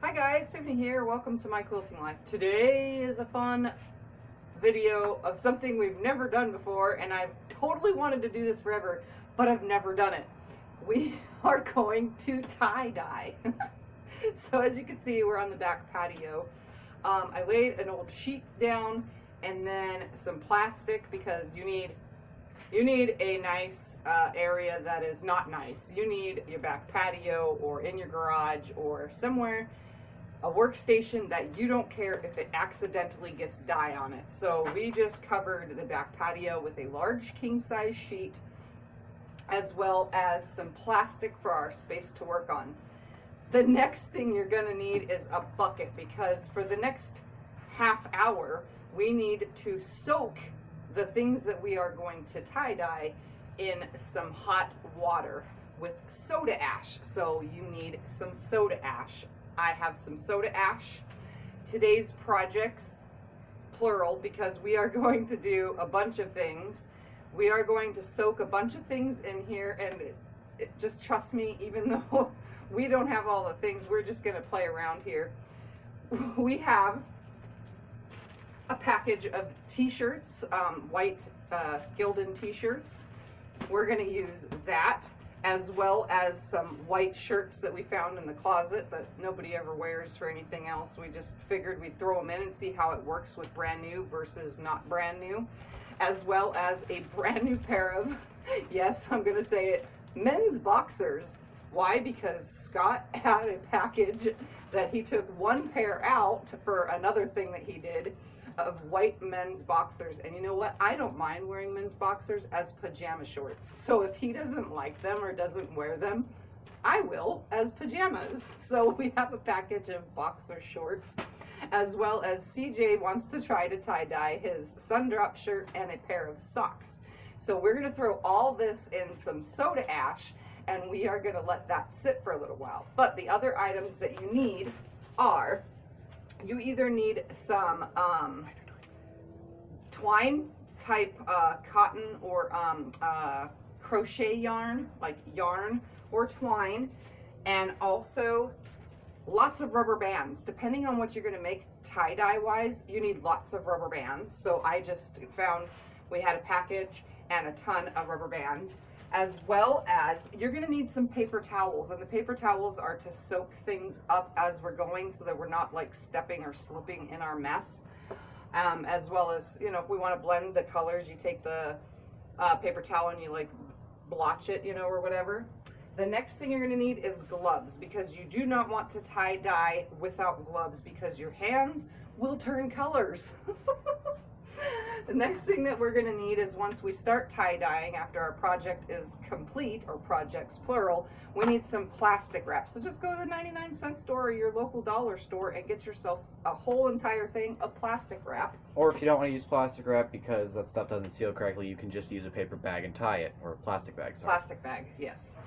Hi guys, Tiffany here. Welcome to my quilting life. Today is a fun video of something we've never done before, and I've totally wanted to do this forever, but I've never done it. We are going to tie-dye. So as you can see, we're on the back patio. I laid an old sheet down and then some plastic because you need a nice area that is not nice. You need your back patio or in your garage or somewhere, a workstation that you don't care if it accidentally gets dye on it. So we just covered the back patio with a large king size sheet as well as some plastic for our space to work on. The next thing you're gonna need is a bucket because for the next half hour, we need to soak the things that we are going to tie-dye in some hot water with soda ash. So you need some soda ash. I have some soda ash. Today's projects, plural, because we are going to do a bunch of things. We are going to soak a bunch of things in here, and just trust me, even though we don't have all the things, we're just gonna play around here. We have a package of t-shirts, white Gildan t-shirts. We're gonna use that, as well as some white shirts that we found in the closet that nobody ever wears for anything else. We just figured we'd throw them in and see how it works with brand new versus not brand new, as well as a brand new pair of, yes, I'm gonna say it, men's boxers. Why? Because Scott had a package that he took one pair out for another thing that he did of white men's boxers. And you know what? I don't mind wearing men's boxers as pajama shorts. So if he doesn't like them or doesn't wear them, I will as pajamas. So we have a package of boxer shorts, as well as CJ wants to try to tie-dye his sundrop shirt and a pair of socks. So we're gonna throw all this in some soda ash and we are gonna let that sit for a little while. But the other items that you need are, you either need some twine type cotton or crochet yarn, like yarn or twine, and also lots of rubber bands. Depending on what you're gonna make tie-dye wise, you need lots of rubber bands. So I just found we had a package and a ton of rubber bands, as well as you're gonna need some paper towels, and the paper towels are to soak things up as we're going so that we're not like stepping or slipping in our mess. As well as, you know, if we wanna blend the colors, you take the paper towel and you like blotch it, you know, or whatever. The next thing you're gonna need is gloves, because you do not want to tie-dye without gloves because your hands will turn colors. The next thing that we're gonna need is, once we start tie-dyeing, after our project is complete, or projects plural, we need some plastic wrap. So just go to the 99-cent store or your local dollar store and get yourself a whole entire thing of plastic wrap. Or if you don't want to use plastic wrap because that stuff doesn't seal correctly, you can just use a paper bag and tie it, or a plastic bag, sorry. Plastic bag, yes.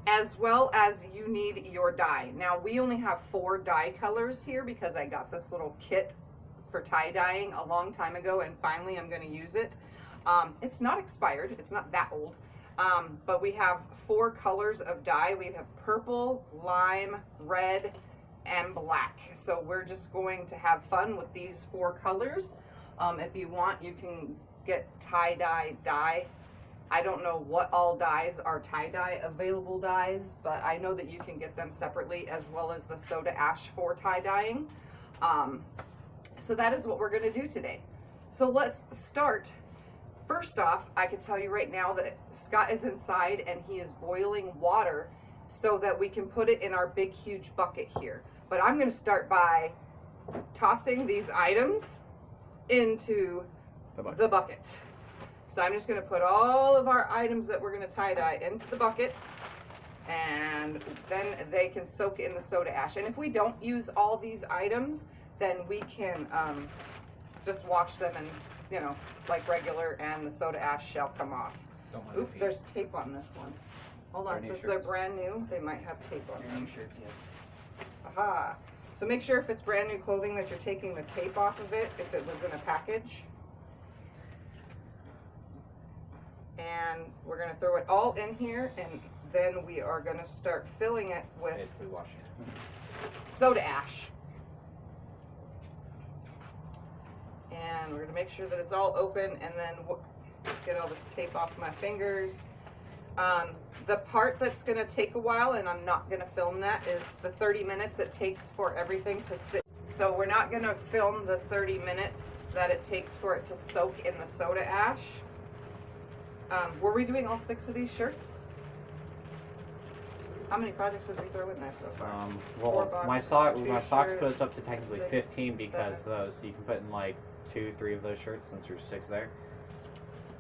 As well as you need your dye. Now we only have 4 dye colors here because I got this little kit for tie-dyeing a long time ago, and finally I'm going to use it. It's not expired, it's not that old, but we have 4 colors of dye. We have purple, lime, red, and black. So we're just going to have fun with these 4 colors. If you want, you can get tie-dye dye. I don't know what all dyes are tie-dye available dyes, but I know that you can get them separately, as well as the soda ash for tie-dyeing. So that is what we're gonna do today. So let's start. First off, I can tell you right now that Scott is inside and he is boiling water so that we can put it in our big, huge bucket here. But I'm gonna start by tossing these items into the bucket. So I'm just gonna put all of our items that we're gonna tie-dye into the bucket, and then they can soak in the soda ash. And if we don't use all these items, then we can just wash them and, you know, like regular, and the soda ash shall come off. Oop, there's tape on this one. Hold on, since they're brand new, they might have tape on them. New shirts, yes. Aha. So make sure if it's brand new clothing that you're taking the tape off of it if it was in a package. And we're gonna throw it all in here, and then we are gonna start filling it with Basically washing it. soda ash. make sure that it's all open, and then get all this tape off my fingers. The part that's going to take a while, and I'm not going to film that, is the 30 minutes it takes for everything to sit. So we're not going to film the 30 minutes that it takes for it to soak in the soda ash. Were we doing all 6 of these shirts? How many projects did we throw in there so far? Well, my socks put us up to technically 6, 15 because 7. those, so you can put in like 2, 3 of those shirts since there's 6 there.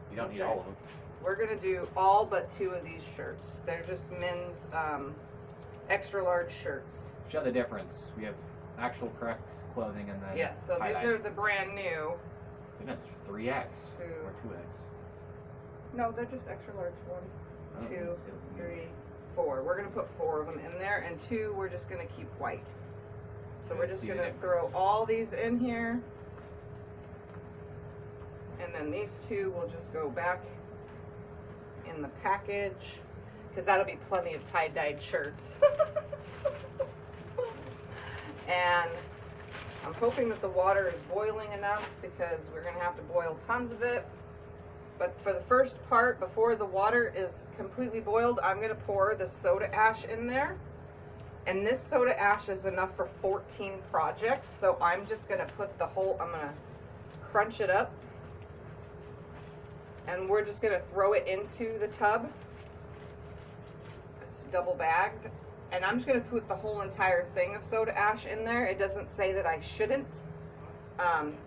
You don't need all of them. We're gonna do all but 2 of these shirts. They're just men's extra large shirts. Show the difference. We have actual correct clothing and then Yes, so these are the brand new. Goodness, 3X or 2X. No, they're just extra large. 1, 2, 3, 4. We're gonna put 4 of them in there, and 2 we're just gonna keep white. So we're just gonna throw all these in here, and then these 2 will just go back in the package, because that'll be plenty of tie-dyed shirts. And I'm hoping that the water is boiling enough, because we're gonna have to boil tons of it. But for the first part, before the water is completely boiled, I'm gonna pour the soda ash in there. And this soda ash is enough for 14 projects, so I'm just gonna put I'm gonna crunch it up. And we're just gonna throw it into the tub. It's double bagged. And I'm just gonna put the whole entire thing of soda ash in there. It doesn't say that I shouldn't.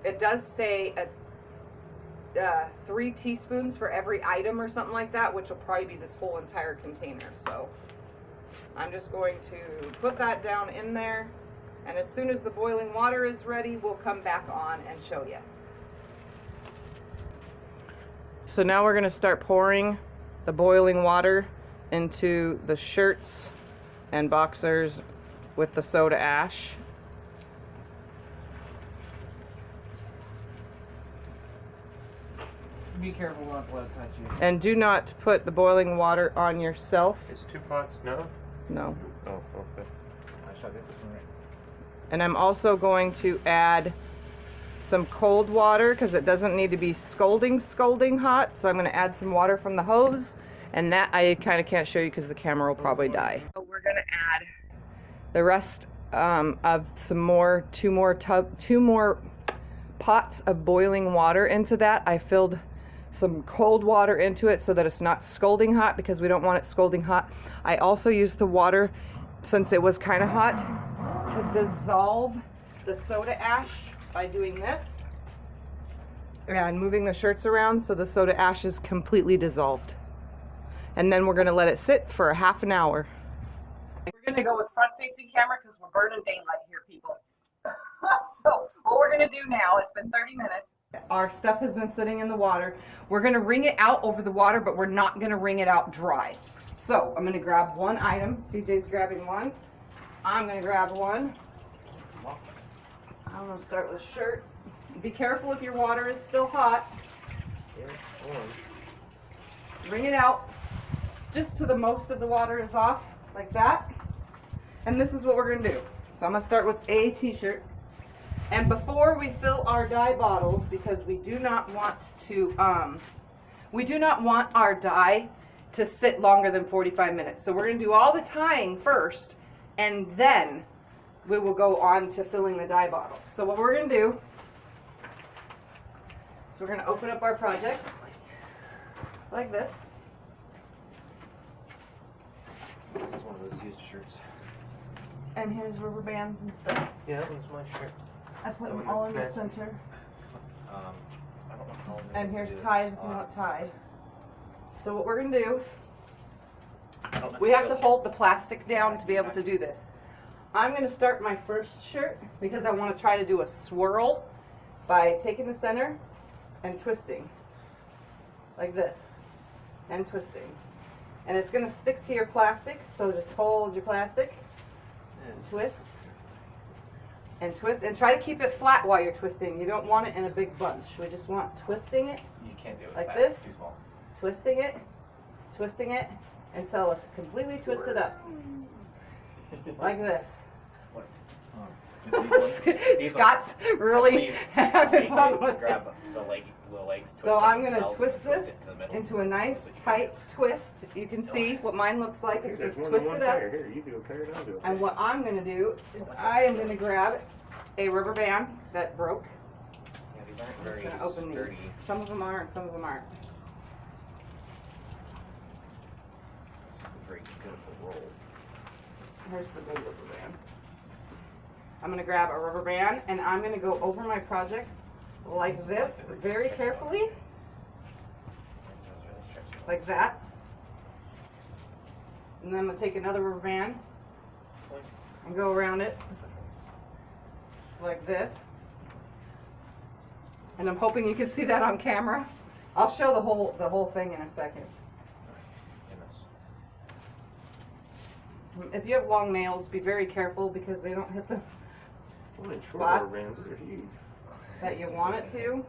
It does say 3 teaspoons for every item or something like that, which will probably be this whole entire container. So I'm just going to put that down in there, and as soon as the boiling water is ready, we'll come back on and show you. So now we're going to start pouring the boiling water into the shirts and boxers with the soda ash. Be careful not to let it touch you. And do not put the boiling water on yourself. It's 2 pots, no? No. Oh, okay. I shall get this one right. And I'm also going to add some cold water, because it doesn't need to be scalding hot. So I'm going to add some water from the hose, and that I kind of can't show you because the camera will probably die. So we're going to add the rest of two more pots of boiling water into that. I filled some cold water into it so that it's not scalding hot, because we don't want it scalding hot. I also used the water, since it was kind of hot, to dissolve the soda ash by doing this and moving the shirts around so the soda ash is completely dissolved. And then we're going to let it sit for a half an hour. We're going to go with front-facing camera because we're burning daylight here, people. So what we're going to do now, it's been 30 minutes. Our stuff has been sitting in the water. We're going to wring it out over the water, but we're not going to wring it out dry. So I'm going to grab one item. CJ's grabbing one. I'm going to grab one. I'm going to start with a shirt. Be careful if your water is still hot. Wring it out just to the most of the water is off, like that. And this is what we're going to do. So I'm going to start with a t-shirt. And before we fill our dye bottles, because we do not want our dye to sit longer than 45 minutes. So we're going to do all the tying first, and then we will go on to filling the dye bottles. So what we're going to do is we're going to open up our project like this. This is one of those used shirts. And here's rubber bands and stuff. Yeah, that was my shirt. I put them all in the center. I don't know how long And here's ties if you want tie. So what we're going to do, we have to hold the plastic down to be able to do this. I'm going to start my first shirt because I want to try to do a swirl by taking the center and twisting like this and twisting. And it's going to stick to your plastic, so just hold your plastic and twist and twist and try to keep it flat while you're twisting. You don't want it in a big bunch. We just want twisting it. You can't do it like fast. this. It's too small. Twisting it until it's completely twisted up. Like this. What? These Scott's really having fun with it. Grab the legs, twist So them I'm going to themselves, twist and this it to the middle. into a nice That's what you tight twist. You can see what mine looks like. It's There's just more than twisted one up. pair. Here, you do a pair and I'll do a pair. And what I'm going to do is I am going to grab a rubber band that broke. Yeah, these aren't I'm very just going to open sturdy. these. Some of them are and some of them aren't. Very good for roll. Here's the big rubber bands. I'm going to grab a rubber band and I'm going to go over my project like this, very carefully, like that. And then I'm going to take another rubber band and go around it like this. And I'm hoping you can see that on camera. I'll show the whole thing in a second. If you have long nails, be very careful because they don't hit the Well, short spots rubber bands are huge. that you want it to.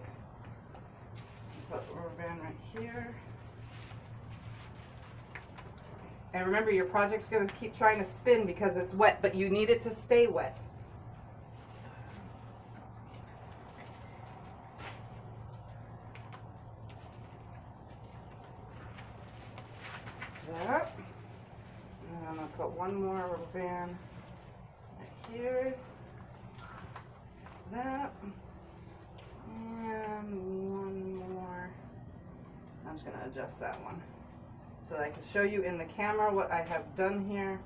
Put the rubber band right here. And remember, your project's going to keep trying to spin because it's wet, but you need it to stay wet. That. And I'm going to put one more rubber band right here. That. And one more. I'm just going to adjust that one so that I can show you in the camera what I have done here.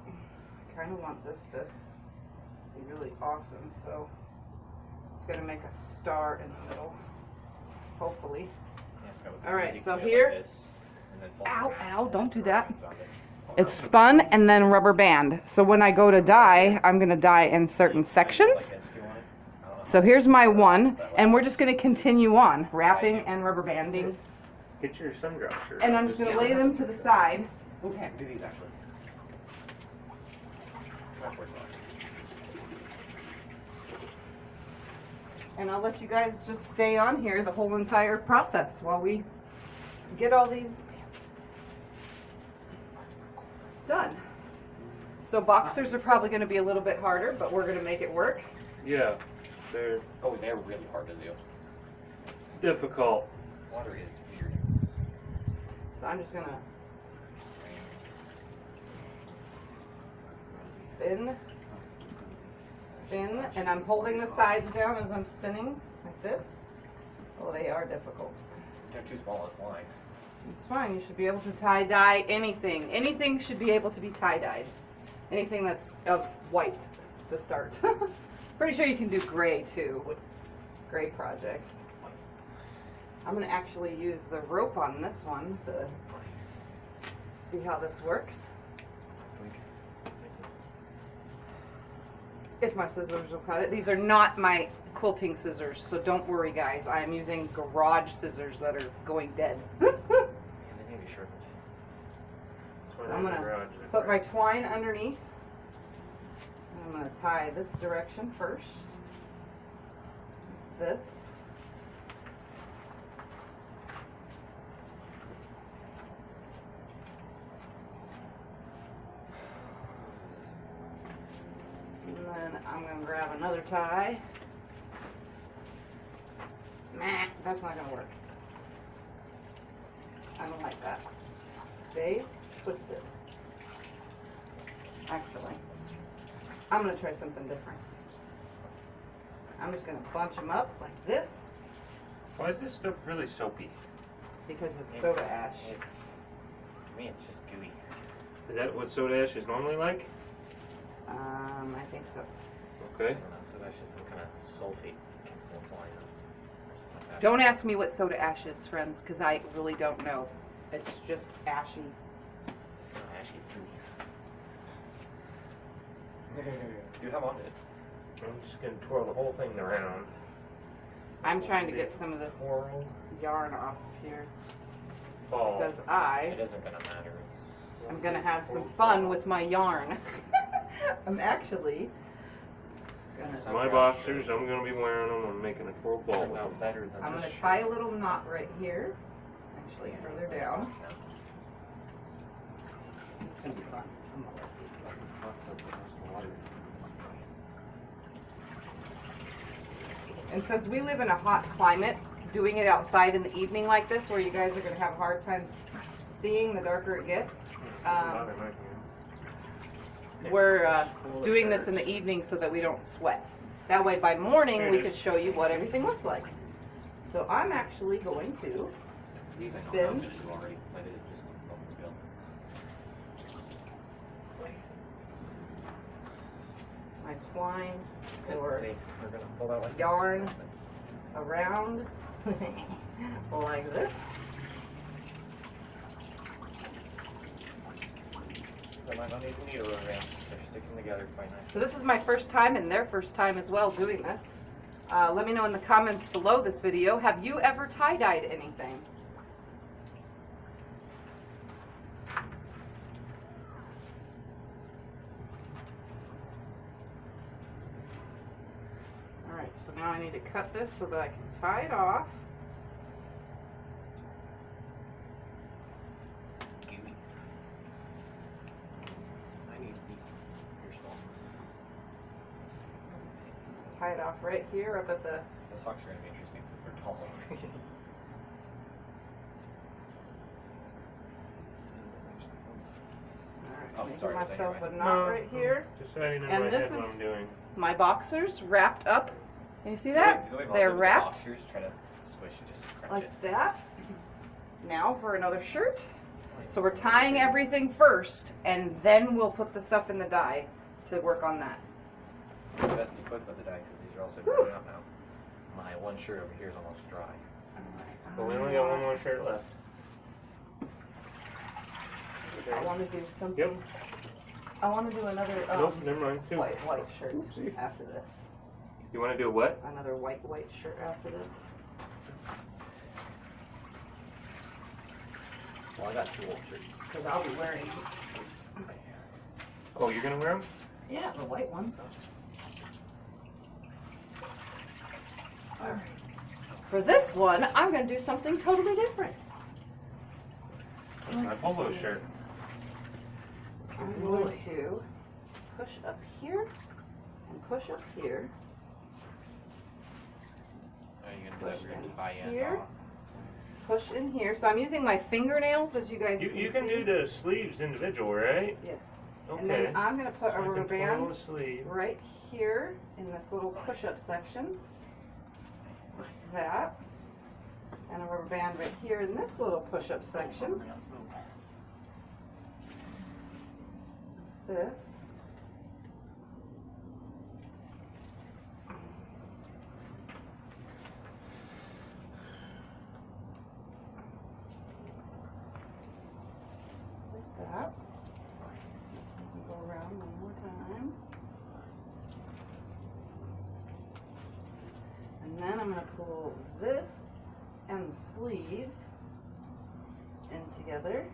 I kind of want this to be really awesome, so it's going to make a star in the middle, hopefully. All right, so here, ow, don't do that. It's spun and then rubber band. So when I go to dye, I'm going to dye in certain sections. So here's my one, and we're just going to continue on, wrapping and rubber banding. Get your sundrop shirt. And I'm just going to lay them to the side. Okay, do these actually. And I'll let you guys just stay on here the whole entire process while we get all these done. So boxers are probably going to be a little bit harder, but we're going to make it work. Yeah, they're They're really hard to do. difficult. Water is weird. So I'm just going to spin, and I'm holding the sides down as I'm spinning, like this. Well, they are difficult. They're too small, it's why. It's fine, you should be able to tie-dye anything. Anything should be able to be tie-dyed. Anything that's of white to start. Pretty sure you can do gray too, with gray projects. I'm going to actually use the rope on this one to see how this works. If my scissors will cut it. These are not my quilting scissors, so don't worry guys. I am using garage scissors that are going dead. So I'm going to put my twine underneath. I'm going to tie this direction first. This. And then I'm going to grab another tie. Nah, that's not going to work. I don't like that. Stay twisted. Actually, I'm going to try something different. I'm just going to bunch them up like this. Why is this stuff really soapy? Because it's soda ash. To me, it's just gooey. Is that what soda ash is normally like? I think so. Okay. I don't know, soda ash is some kind of sulfate chemical, I know. Like that. Don't ask me what soda ash is, friends, because I really don't know. It's just ashy. It's not ashy, it's gooey. Dude, how long did it? I'm just going to twirl the whole thing around. I'm trying to get some of this Twirl. yarn off here Ball. because It isn't gonna matter. I'm going to have some fun with my yarn. I'm actually going to... My boxers, I'm going to be wearing them. I'm making a twirl ball with them. Better than I'm this going to shit. tie a little knot right here. Actually, further down. It's going to be fun. I'm gonna let these guys. And since we live in a hot climate, doing it outside in the evening like this, where you guys are going to have a hard time seeing the darker it gets, we're doing this in the evening so that we don't sweat. That way by morning we could show you what everything looks like. So I'm actually going to spin my twine or yarn around like this. So this is my first time and their first time as well doing this. Let me know in the comments below this video, have you ever tie-dyed anything? Alright, so now I need to cut this so that I can tie it off. Tie it off right here up at the... The socks are going to be interesting since they're tall. Alright, making myself a knot right here. Just so I know And my this head what is I'm doing. my boxers wrapped up. Can you see that? They're wrapped Boxers, try to squish it, just scratch like it. that. Now for another shirt. So we're tying everything first, and then we'll put the stuff in the dye to work on that. You have to be quick with the dye because these are also drying out now. My one shirt over here is almost dry. But we only got one more shirt left. I want to do something. Yep. I want to do another Nope, never mind. Two. white shirt Oopsie. after this. You want to do a what? Another white shirt after this. Well, I got 2 old shirts. Because I'll be wearing, Oh, you're going to wear them? yeah, the white ones. Alright. For this one, I'm going to do something totally different. My polo shirt. I'm going to push up here and push up here. Are you going to do that? Push We're going to in tie in here. off. Push in here. So I'm using my fingernails, as you guys You can can see. do the sleeves individual, right? Yes. Okay. And then I'm going to put So a I rubber can twirl band the sleeve. right here in this little push-up section. Like that. And a rubber band right here in this little push-up section. This. Like that. Go around one more time. And then I'm going to pull this and the sleeves in together.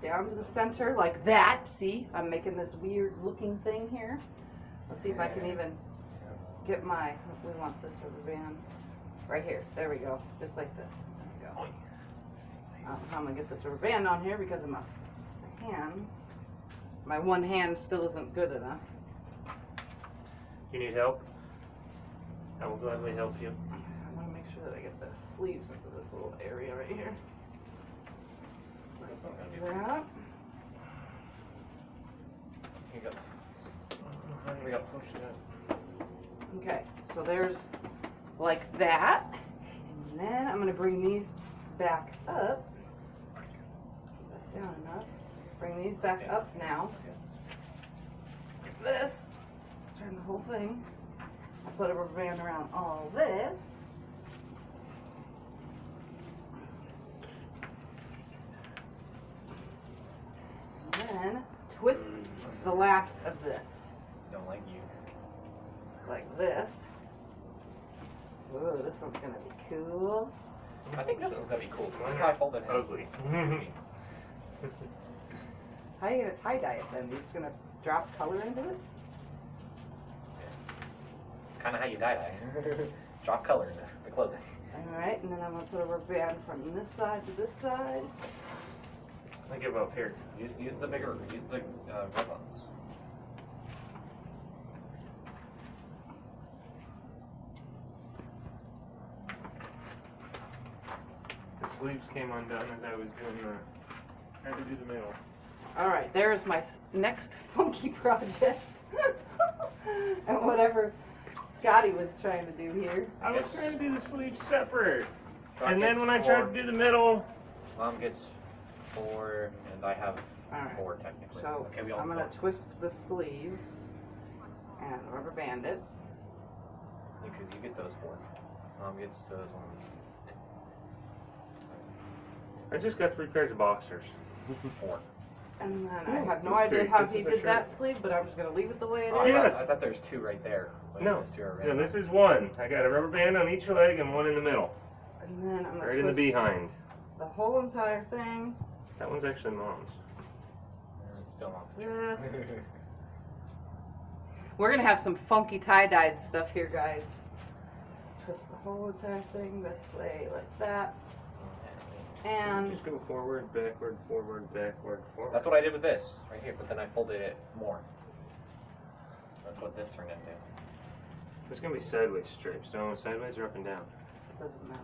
Down to the center like that. See, I'm making this weird looking thing here. Let's see if I can even get my, we want this rubber band right here. There we go. Just like this. There we go. I'm going to get this rubber band on here because of my hands. My one hand still isn't good enough. You need help? I will gladly help you. So I want to make sure that I get the sleeves into this little area right here. Like that. Okay, so there's like that. And then I'm going to bring these back up. Keep that down enough. Bring these back up now. Like this. Turn the whole thing. I put a rubber band around all this. And then twist the last of this. Don't like you. Like this. Ooh, this one's gonna be cool. I think this one's going to be cool. Mine This is are how I folded it. ugly. How are you gonna tie-dye it then? You're just gonna drop color into it? It's kind of how you dye. Drop color in the clothing. Alright, and then I'm gonna put a rubber band from this side to this side. I give up here. Use the bigger, use the red ones. sleeves came undone as I was doing the. Had to do the middle. All right, there's my next funky project. And whatever Scotty was trying to do here. I was trying to do the sleeves separate. Scott And then gets when I 4, tried to do the middle, Mom gets 4, and I have Alright. 4 technically. So okay, we all I'm have gonna 4. twist the sleeve and rubber band it. Because you get those 4. Mom gets those ones. I just got 3 pairs of boxers. 4. And then I Oh, have no these idea two. how This he is a did shirt. that sleeve, but I'm just gonna leave it the way it Oh, is. Yes. I thought there's 2 right there. Wait, No. there's 2 are right No, there. this is one. I got a rubber band on each leg and one in the middle. And then I'm gonna Right in the twist behind. the whole entire thing. That one's actually Mom's. It's still not the This. We're gonna have some funky tie-dyed stuff here, guys. Twist the whole entire thing this way, like that. And Just go forward, backward, forward, backward, forward. That's what I did with this, right here, but then I folded it more. That's what this turned into. It's gonna be sideways stripes. Do I want sideways or up and down? it doesn't matter.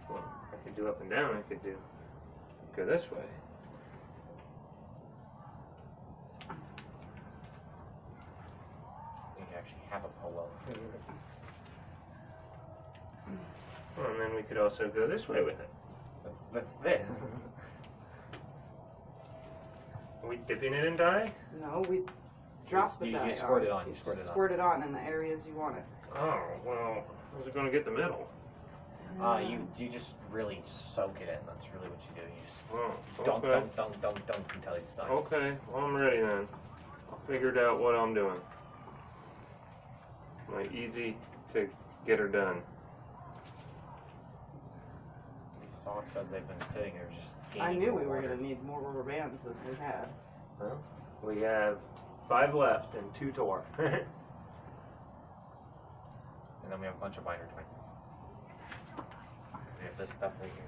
Well, I could do up and down. I could do go this way. You actually have a polo. Well, and then we could also go this way with it. That's this. Are we dipping it in dye? No, we drop the You dye squirt it on, you Just squirt it on. squirt it on in the areas you want it. Oh, well, how's it gonna get the middle? You just really soak it in. That's really what you do. You just Oh, dunk, okay. dunk until it's done. Okay, well, I'm ready then. I figured out what I'm doing. Like, easy to get her done. These socks, as they've been sitting here, just I gaining knew more we were water. gonna need more rubber bands than we had. Well, we have 5 left and 2 tore. And then we have a bunch of binder twine. We have this stuff right here.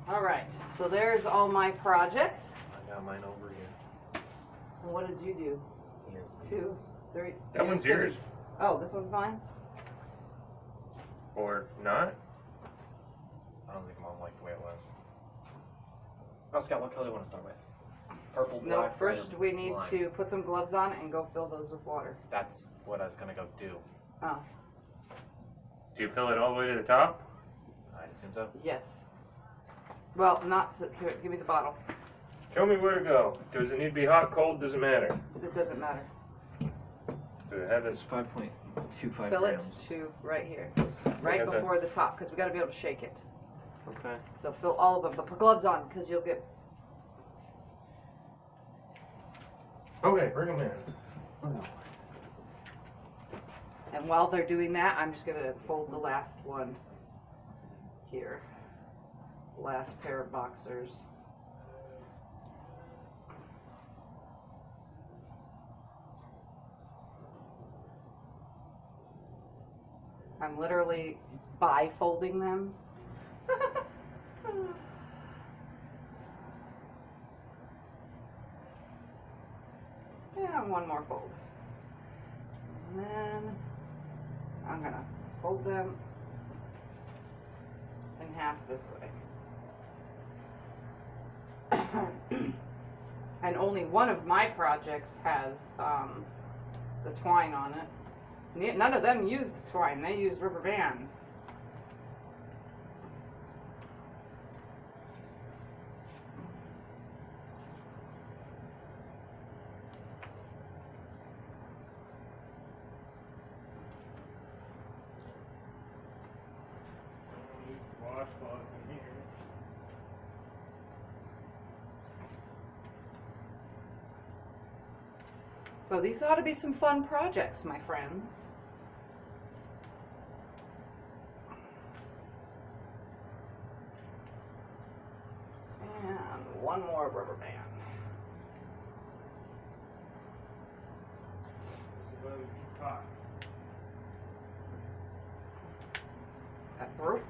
All right, so there's all my projects. I got mine over here. And what did you do? Yes. 2, 3. That one's yours. Oh, this one's mine? Or not? I don't think Mom liked the way it was. Oh, Scott, what color do you want to start with? Purple, No, black, first red, we need lime. to put some gloves on and go fill those with water. That's what I was gonna go do. Oh, Do you fill it all the way to the top? I'd assume so. yes. Well, not to, here, give me the bottle. Show me where to go. Does it need to be hot, cold? Doesn't matter. It doesn't matter. Does it have It's this? 5.25 Fill it grams. to right here. Right Because I- before the top, because we gotta be able to shake it. Okay. So fill all of them, but put gloves on, because you'll get. Okay, bring them in. And while they're doing that, I'm just gonna fold the last one here. Last pair of boxers. I'm literally bifolding them. And one more fold. And then I'm gonna fold them in half this way. And only one of my projects has the twine on it. None of them used twine, they used rubber bands. Washcloth in here. So these ought to be some fun projects, my friends. And one more rubber band. That broke.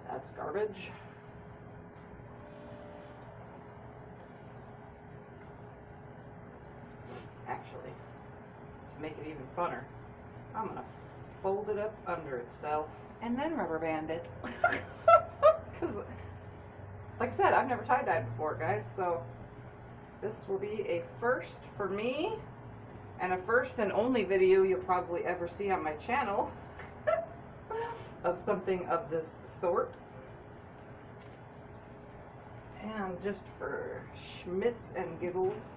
That's garbage. Actually, to make it even funner, I'm gonna fold it up under itself, and then rubber band it. Because, like I said, I've never tie-dyed before, guys, so this will be a first for me, and a first and only video you'll probably ever see on my channel of something of this sort. And just for schmitz and giggles,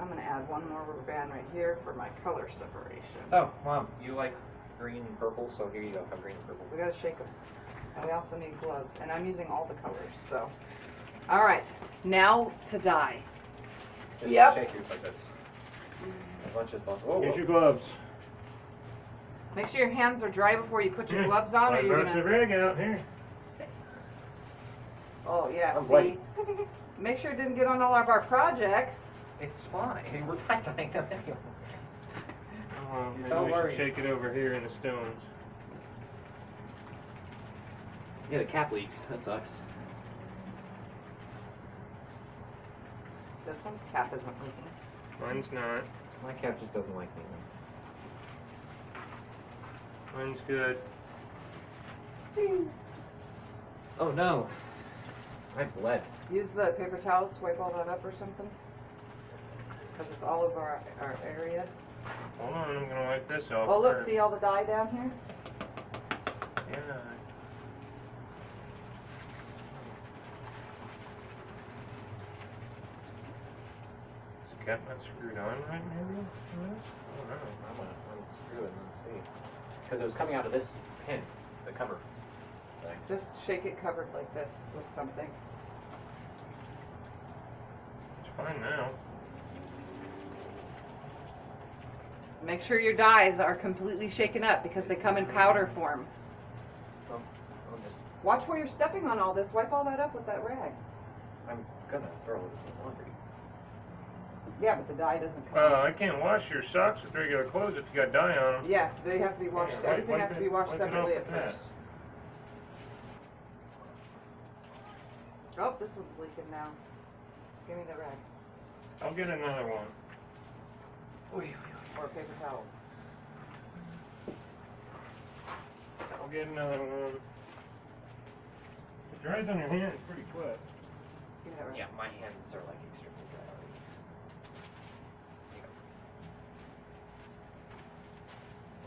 I'm going to add one more rubber band right here for my color separation. So, Mom, you like green and purple, so here you go, have green and purple. We got to shake them. And we also need gloves. And I'm using all the colors, so. All right, now to dye. Just Yep. shake yours like this. A bunch of buttons. Whoa, Here's whoa. your gloves. Make sure your hands are dry before you put your gloves on, or I you're brought the going to. rig out here. Oh, yeah, I'm see? white. Make sure it didn't get on all of our projects. It's fine. We're tie-dyeing them anyway. Maybe Don't we worry. should shake it over here in the stones. Yeah, the cap leaks. That sucks. This one's cap isn't leaking. Mine's not. My cap just doesn't like me. Mine's good. Oh no. I bled. Use the paper towels to wipe all that up or something. Because it's all over our area. Hold on, I'm gonna wipe this off. Oh, look, first. see all the dye down here? Yeah. Is the cap not screwed on right now? I don't know. I'm gonna unscrew it and then see. Because it was coming out of this pin, the cover thing. Just shake it covered like this with something. It's fine now. Make sure your dyes are completely shaken up because they come in powder form. Well, I'll just. Watch where you're stepping on all this. Wipe all that up with that rag. I'm gonna throw this in the laundry. Yeah, but the dye doesn't come I can't wash your socks with regular clothes if you got dye on them. Yeah, they have to be washed. Yeah, Everything wipe has to it- be washed wipe it off separately at with that. first. Oh, this one's leaking now. Give me the rag. I'll get another one. Or a paper towel. I'll get another one. It dries on your hands pretty quick. Give me that rag. Yeah, my hands are like extremely dry already. Here you go.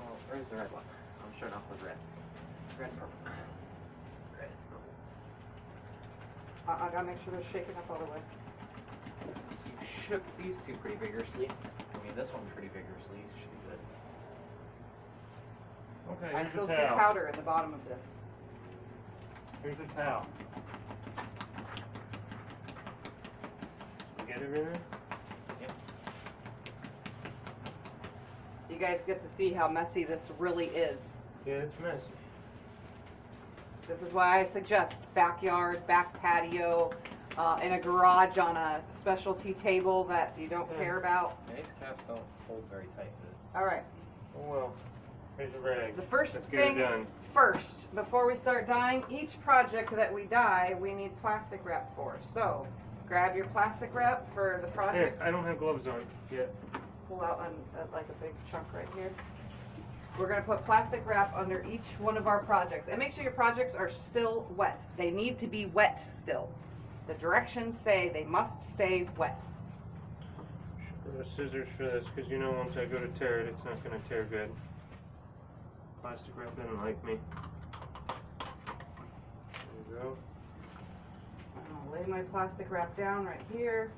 Well, where's the red one? I'm starting off with red. Red and purple. Red and purple. I gotta make sure they're shaken up all the way. You shook these two pretty vigorously. I mean, this one pretty vigorously. It should be good. Okay, I here's still a see towel. powder in the bottom of this. Here's a towel. You get everything? Yep. You guys get to see how messy this really is. Yeah, it's messy. This is why I suggest backyard, back patio, in a garage on a specialty table that you don't care about. Yeah, these caps don't hold very tight. But it's All right. Oh well. Here's a rag. The first Let's get it thing done. first, before we start dyeing, each project that we dye, we need plastic wrap for. So, grab your plastic wrap for the Here, project. I don't have gloves on yet. Pull out like a big chunk right here. We're gonna put plastic wrap under each one of our projects. And make sure your projects are still wet. They need to be wet still. The directions say they must stay wet. Should go to scissors for this, because you know once I go to tear it, it's not going to tear good. Plastic wrap didn't like me. There you go. I'm gonna lay my plastic wrap down right here.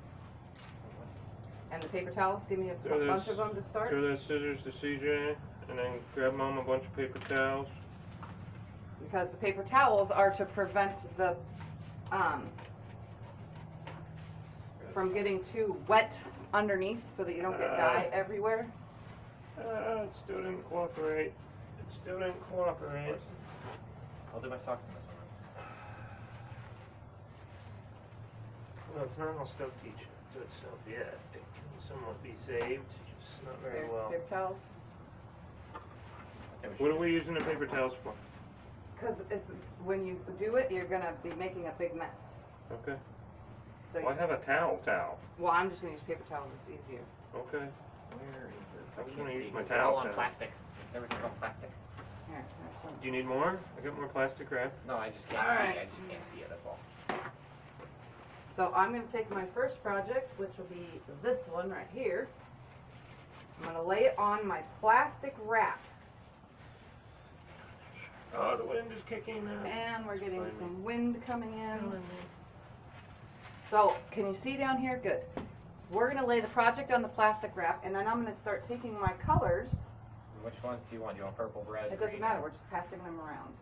And the paper towels, give me a Throw bunch those- of them to start. Throw those scissors to CJ, and then grab Mom a bunch of paper towels. Because the paper towels are to prevent the from getting too wet underneath so that you don't get dye everywhere. It still didn't cooperate. It still didn't cooperate. I'll do my socks in this one. Well, it's not all stuff teaching itself yet. It can somewhat be saved, just not very There, well. paper towels. Okay, What are we using the paper towels for? Because it's when you do it, you're gonna be making a big mess. Okay. So, Well, I have a towel. well, I'm just gonna use paper towels. It's easier. Okay. Where is this? I was can't gonna use see. my It's all towel on towel. plastic. Is everything on plastic? Here, there's some. Do you need more? I got more plastic wrap. No, I just can't All see right. it. I just can't see it, that's all. So I'm going to take my first project, which will be this one right here. I'm going to lay it on my plastic wrap. Oh, the wind is kicking now. And we're getting some wind coming in. So, can you see down here? Good. We're going to lay the project on the plastic wrap, and then I'm going to start taking my colors. Which ones do you want? Do you want purple, red, It doesn't green? matter, we're just passing them around.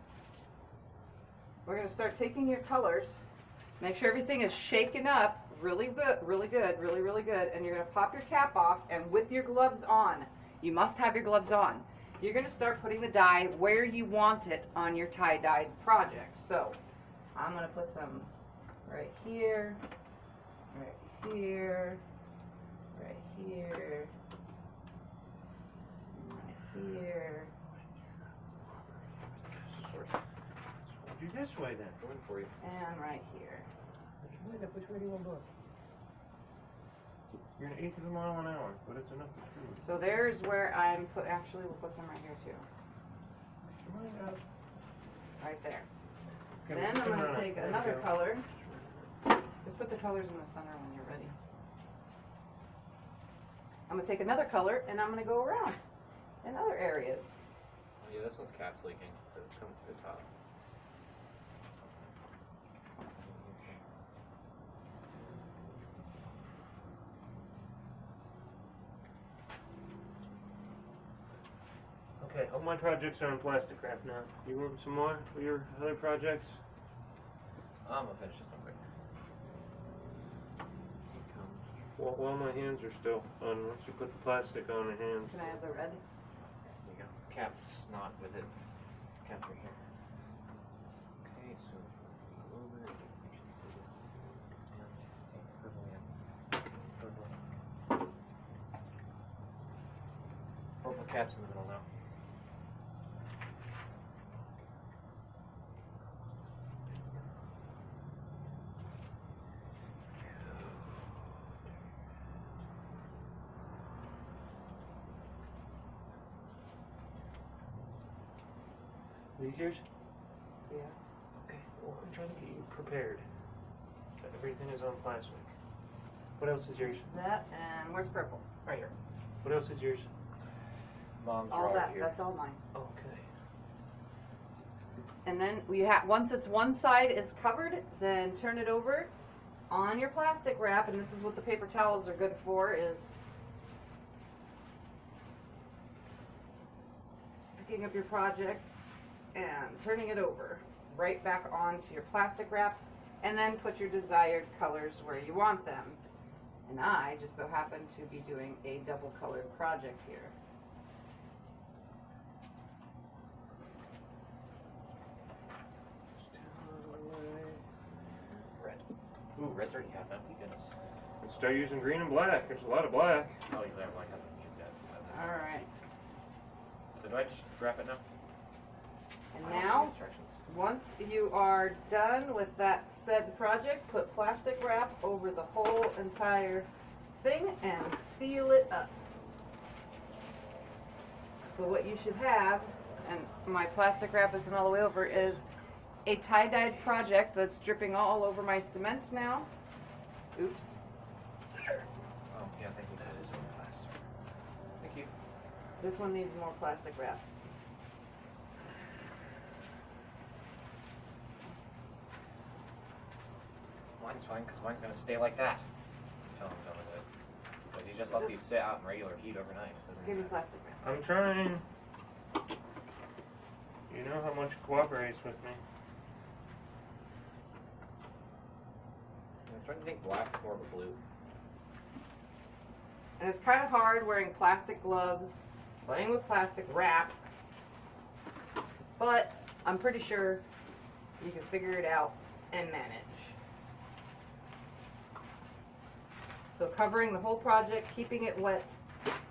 We're going to start taking your colors. Make sure everything is shaken up really good, really good, really, really good. And you're going to pop your cap off, and with your gloves on, you must have your gloves on. You're going to start putting the dye where you want it on your tie-dyed project. So, I'm going to put some right here, right here, right here, right here. Do this way then. Going for you. And right here. Which way do you want to go? You're an eighth of a mile an hour, but it's enough to screw. So there's where I'm put. Actually, we'll put some right here too. Right there. Okay, Then we'll I'm come going around. to take There we another go. color. Just put the colors in the center when you're ready. I'm going to take another color and I'm going to go around in other areas. Oh, yeah, this one's caps leaking. It's coming to the top. Okay, all my projects are in plastic wrap now. You want some more for your other projects? I'm gonna finish this one quick. Well, while my hands are still on, once you put the plastic on the hands. Can I have the red? There you go. Cap's not with it. Cap's right here. Okay, so over, you should see this. And take purple in. Purple. Purple cap's in the middle now. These yours? Yeah. Okay, well, I'm trying to get you prepared. That everything is on plastic. What else is yours? That and where's purple? Right here. What else is yours? Mom's All right that. here. That's all mine. Okay. And then we have once it's one side is covered, then turn it over on your plastic wrap, and this is what the paper towels are good for, is picking up your project and turning it over right back onto your plastic wrap, and then put your desired colors where you want them. And I just so happen to be doing a double colored project here. Red. Ooh, red's already half empty, goodness. Let's start using green and black. There's a lot of black. Oh, you have like hasn't used that. Alright. So do I just wrap it now? And I don't now, see instructions. once you are done with that said project, put plastic wrap over the whole entire thing and seal it up. So what you should have, and my plastic wrap isn't all the way over, is a tie-dyed project that's dripping all over my cement now. Oops. Oh, yeah, thank you. That is over plastic. Thank you. This one needs more plastic wrap. Mine's fine, because mine's going to stay like that until I'm done with it. But you just let these sit out in regular heat overnight. It doesn't Give me matter. plastic wrap. I'm trying. You know how much cooperates with me. I'm trying to think black's more of a blue. And it's kind of hard wearing plastic gloves, playing with plastic wrap, but I'm pretty sure you can figure it out and manage. So covering the whole project, keeping it wet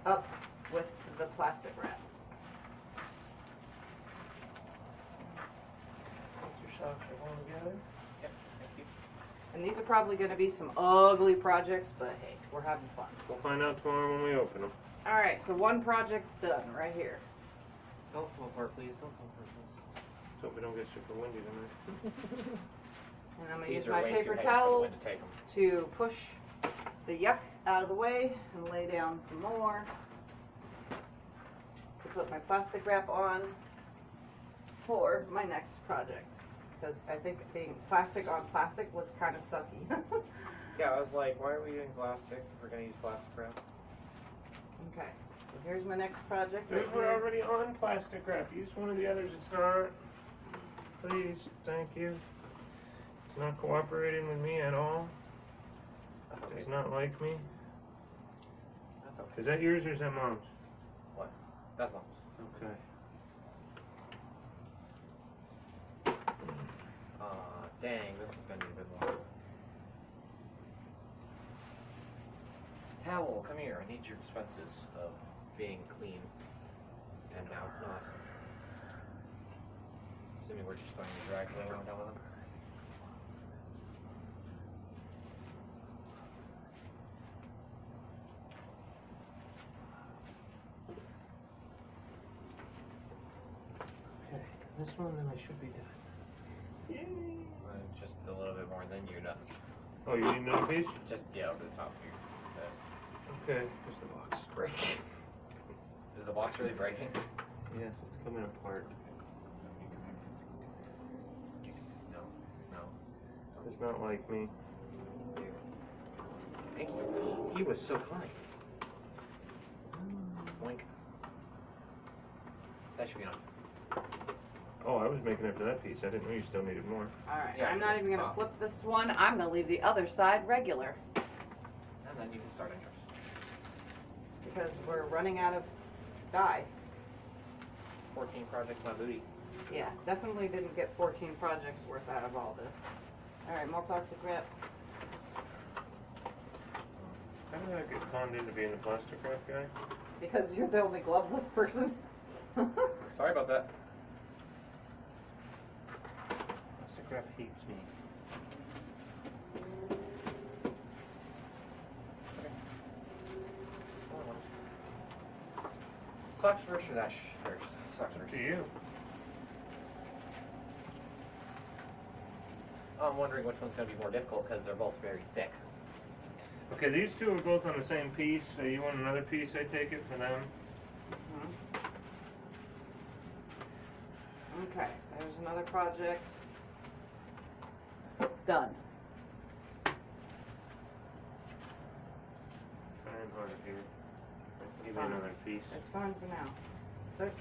up with the plastic wrap. Your socks are going together. Yep, thank you. And these are probably going to be some ugly projects, but hey, we're having fun. We'll find out tomorrow when we open them. Alright, so one project done right here. Don't come apart, please. Don't come apart, please. Let's hope we don't get super windy tonight. And I'm going to These use are my way paper too heavy for the wind towels to take 'em. to push the yuck out of the way and lay down some more to put my plastic wrap on for my next project. Because I think being plastic on plastic was kind of sucky. Yeah, I was like, why are we doing plastic? We're gonna use plastic wrap. Okay, so here's my next project. Those right were here. already on plastic wrap. Use one of the others. It's not. Please, thank you. It's not cooperating with me at all. Okay. Does not like me. That's okay. Is that yours or is that mom's? What? That's not. Okay. Dang, this one's gonna need a bit more. Towel, come here. I need your expenses of being clean and now not. Assuming we're just throwing the drag flow around all of them. Okay, this one then I should be done. Yay! Just a little bit more than you know. Oh, you need another piece? Just over the top here. Okay, because the box is breaking. Is the box really breaking? Yes, it's coming apart. No, no. Does not like me. Thank you. He was so kind. Wink. That should be on. Oh, I was making it for that piece. I didn't know you still needed more. Alright, Yeah, I'm not even going to top. flip this one. I'm going to leave the other side regular. And then you can start interest. Because we're running out of dye. 14 projects, my booty. Yeah, definitely didn't get 14 projects worth out of all this. Alright, more plastic wrap. How did I get conned into being the plastic wrap guy? Because you're the only gloveless person. Sorry about that. Plastic wrap hates me. Socks first or dash first? Socks first. To you. I'm wondering which one's going to be more difficult because they're both very thick. Okay, these two are both on the same piece, so you want another piece, I take it, for them? Okay, there's another project. Done. Trying hard here. Give me Fine. another piece. It's fine for now. Start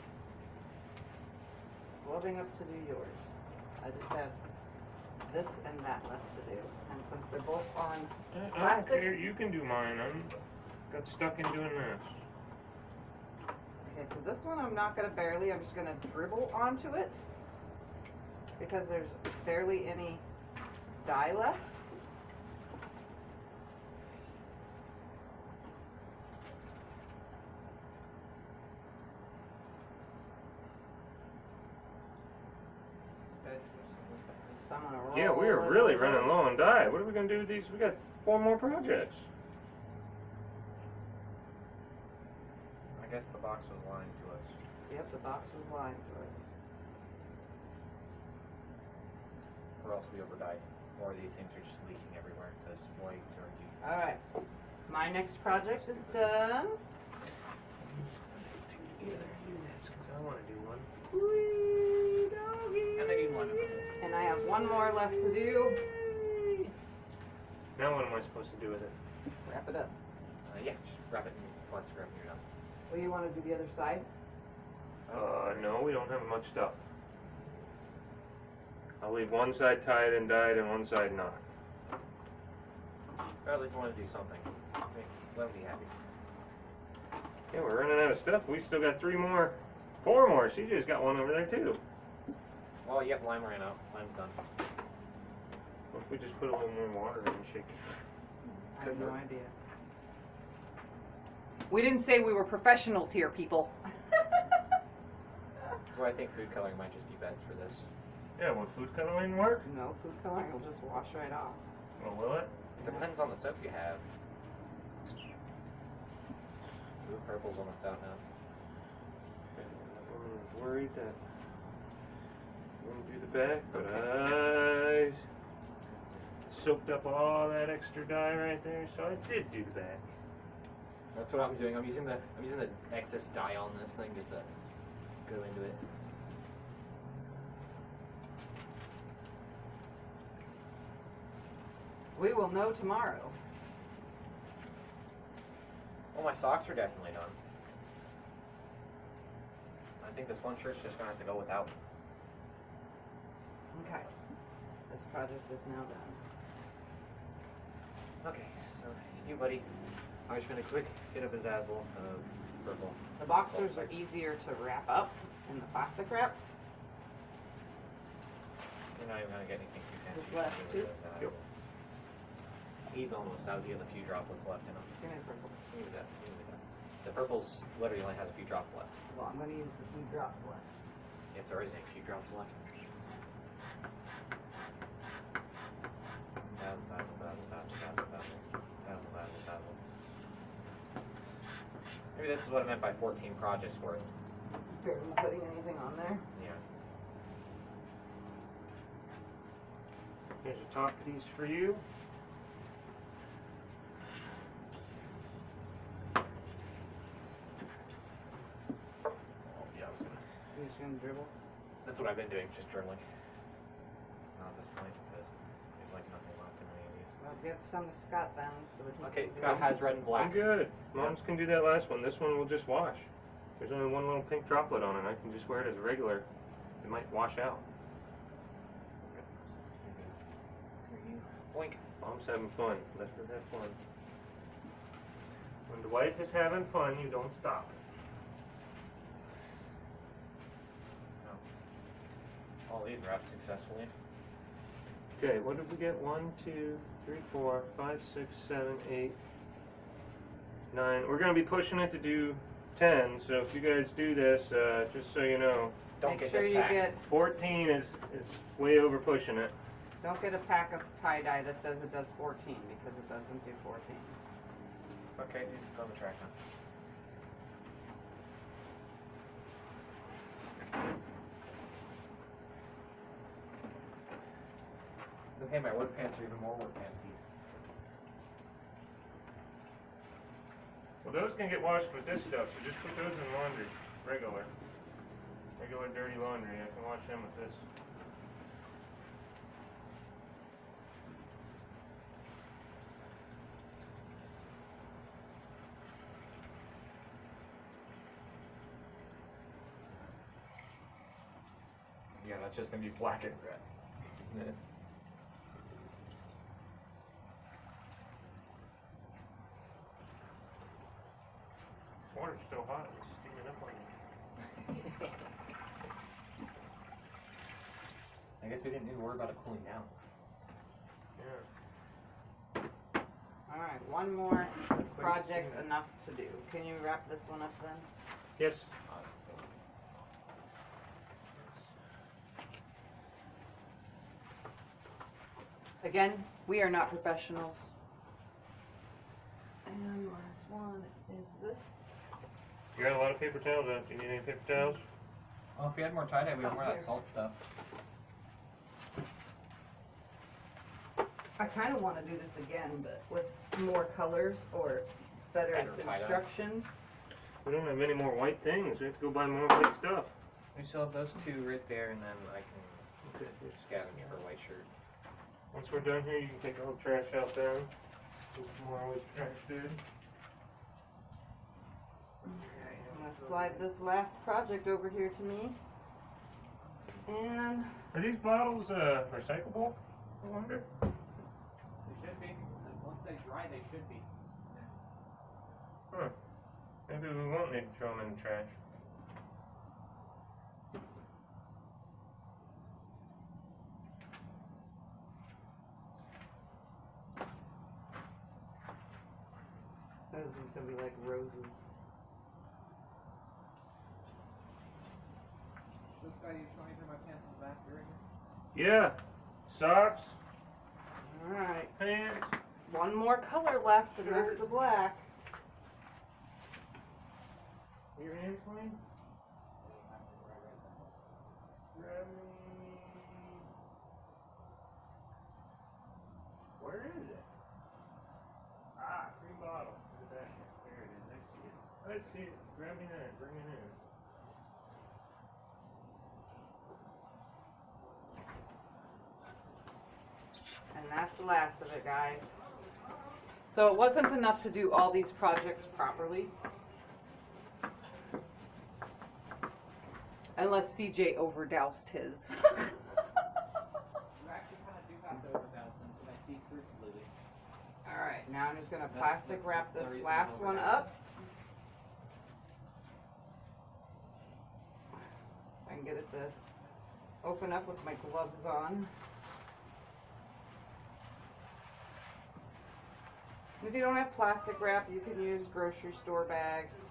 gloving up to do yours. I just have this and that left to do. And since they're both on I don't plastic, care, you can do mine. I'm got stuck in doing this. okay, so this one I'm not gonna barely, I'm just gonna dribble onto it because there's barely any dye left. So I'm gonna roll Yeah, we are it really over. running low on dye. What are we gonna do with these? We got 4 more projects. I guess the box was lying to us. Yep, the box was lying to us. Or else we overdyed. Or these things are just leaking everywhere because boy, dirty. Alright, my next project is done. I want to do one. Wee doggy. And I need one. And I have one more left to do. Now what am I supposed to do with it? Wrap it up. Yeah, just wrap it in plastic wrap and you're done. Well, you want to do the other side? No, we don't have much stuff. I'll leave one side tied and dyed and one side not. Or at least want to do something. Let me happy. Yeah, we're running out of stuff. We still got 4 more. She just got one over there too. Well, yep, lime ran out. Lime's done. What if we just put a little more water in and shake it? I have no idea. We didn't say we were professionals here, people. So I think food coloring might just be best for this. Yeah, will food coloring work? No, food coloring will just wash right off. Well, will it? Depends on the soap you have. Ooh, purple's almost out now. worried that I wouldn't do the back, but I soaked up all that extra dye right there, so I did do the back. That's what I'm doing. I'm using the excess dye on this thing just to go into it. We will know tomorrow. Well, my socks are definitely done. I think this one shirt's just gonna have to go without. Okay. This project is now done. Okay, so you, buddy. I was gonna quick hit a bedazzle of purple. The boxers are easier to wrap up in the plastic wrap. You're not even gonna get anything too fancy. This last two? Yep. He's almost out. He has a few droplets left in him. Give me the purple. Give me that. Give me that. The purple's literally only has a few drops left. Well, I'm going to use the few drops left. If there is any few drops left. Basil, basil, basil, basil, basil, basil, basil, basil, basil. Maybe this is what I meant by 14 projects worth. Barely putting anything on there. Yeah. Here's a top piece for you. Yeah, I was gonna. You're just going to dribble? That's what I've been doing, just dribbling. Not at this point, because there's like nothing left in any of these. Well, give some to Scott then. So we can Okay, keep Scott going. has red and I'm black. good. Mom's can do that last one. This one will just wash. There's only one little pink droplet on it. I can just wear it as a regular. It might wash out. Boink. Mom's having fun. Let her have fun. When the wife is having fun, you don't stop. All these wrapped successfully. Okay, what did we get? 1, 2, 3, 4, 5, 6, 7, 8, 9. We're going to be pushing it to do 10, so if you guys do this, just so you know, Don't Make get sure this you pack. get, 14 is way over pushing it. don't get a pack of tie-dye that says it does 14 because it doesn't do 14. Okay, these are on the track now. Okay, my work pants are even more work pantsy. Well, those can get washed with this stuff, so just put those in laundry. Regular dirty laundry. I can wash them with this. Yeah, that's just gonna be black and red. Water's still hot. It's steaming up on you. I guess we didn't need to worry about it cooling down. Yeah. Alright, one more project enough to do. Can you wrap this one up then? Yes. Again, we are not professionals. And last one is this. You got a lot of paper towels out. Do you need any paper towels? Well, if we had more tie-dye, we would wear that salt stuff. I kind of want to do this again, but with more colors or better Better tie-dye. construction. We don't have any more white things. We have to go buy more white stuff. We still have those two right there, and then I can Okay. scavenge for a white shirt. Once we're done here, you can take all the trash out there. Some more always trash food. I'm going to slide this last project over here to me. And Are these bottles recyclable? I wonder. They should be. Once they dry, they should be. Huh. Maybe we won't need to throw them in the trash. this one's going to be like roses. This guy you showing through my pants in the basket right here? Yeah. Socks, Alright, pants. one more color left, and that's Shirt. the black. Your hands clean? guys see it, grab me that, bring it in. And that's the last of it, guys. So it wasn't enough to do all these projects properly. Unless CJ overdoused his. You actually kind of do have to overdouse them, so I see through completely. Alright, now I'm just gonna That's- plastic wrap that's the this reason last it's one overdosed. up. I can get it to open up with my gloves on. If you don't have plastic wrap, you can use grocery store bags.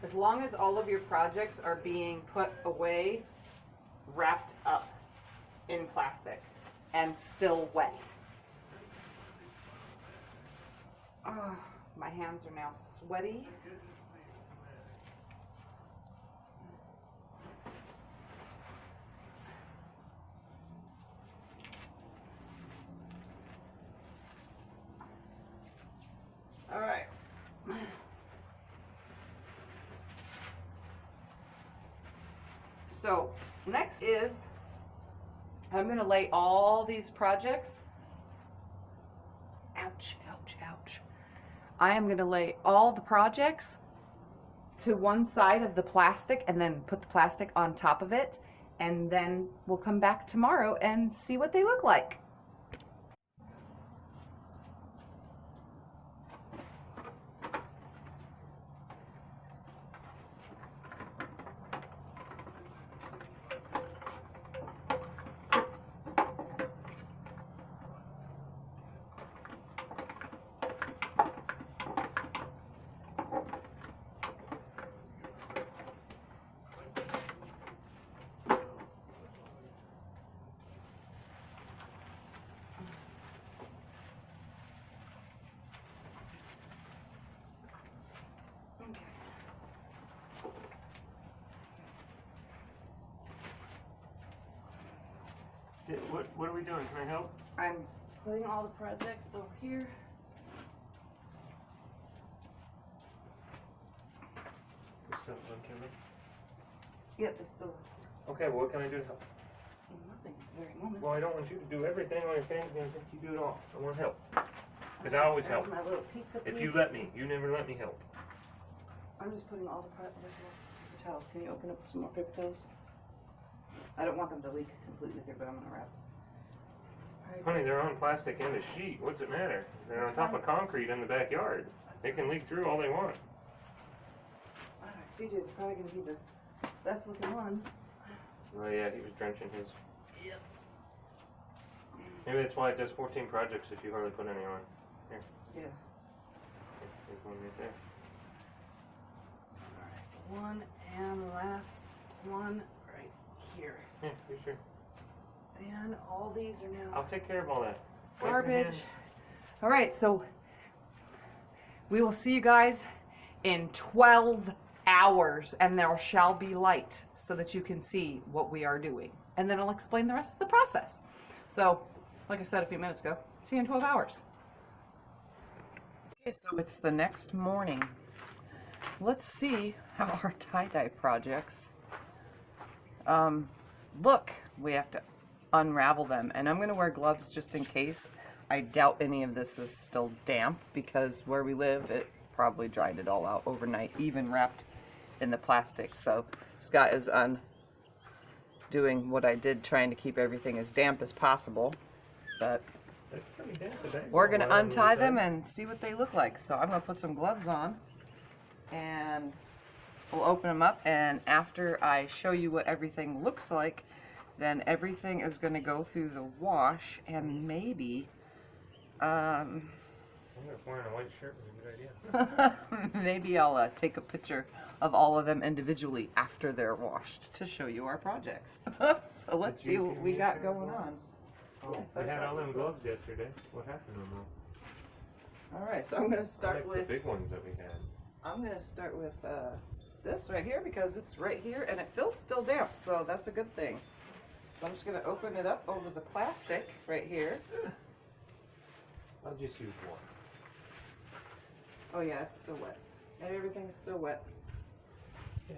As long as all of your projects are being put away, wrapped up in plastic, and still wet. My hands are now sweaty. All right. So next is, I'm gonna lay all these projects, ouch, ouch, ouch. I am gonna lay all the projects to one side of the plastic and then put the plastic on top of it. And then we'll come back tomorrow and see what they look like. What are we doing? Can I help? I'm putting all the projects over here. You're still on camera? Yep, it's still Okay, well, what can I do to help? nothing at the very moment. Well, I don't want you to do everything on your thing. I think you do it all. I want to help. Because I always There's help. my little pizza If you piece. let me, you never let me help. I'm just putting all the paper towels. Can you open up some more paper towels? I don't want them to leak completely here, but I'm gonna wrap. Honey, they're on plastic and a sheet. What's it matter? They're on top of concrete in the backyard. They can leak through all they want. Alright, CJ's probably gonna be the best looking ones. Oh yeah, he was drenching his. Yep. Maybe that's why it does 14 projects if you hardly put any on. Here, Yeah. there's one right there. Alright, one and the last one right here. Yeah, you sure? And all these are now I'll take care of all that. Wipe your garbage. hands. Alright, so we will see you guys in 12 hours, and there shall be light so that you can see what we are doing. And then I'll explain the rest of the process. So, like I said a few minutes ago, see you in 12 hours. Okay, so it's the next morning. Let's see how our tie-dye projects look. We have to unravel them, and I'm going to wear gloves just in case. I doubt any of this is still damp because where we live, it probably dried it all out overnight, even wrapped in the plastic. So Scott is doing what I did, trying to keep everything as damp as possible. But That's pretty damp. The bag's we're all going wet to on the untie inside. them and see what they look like. So I'm going to put some gloves on and we'll open them up. And after I show you what everything looks like, then everything is going to go through the wash, and maybe I wonder if wearing a white shirt was a good idea. maybe I'll take a picture of all of them individually after they're washed to show you our projects. So let's see what we got going on. Oh, Yes, I I had all thought- them gloves yesterday. What happened to them all? All right, so I'm going to I start like with the big ones that we had. this right here because it's right here and it feels still damp, so that's a good thing. So I'm just going to open it up over the plastic right here. I'll just use one. Oh yeah, it's still wet. And everything's still wet. Yeah,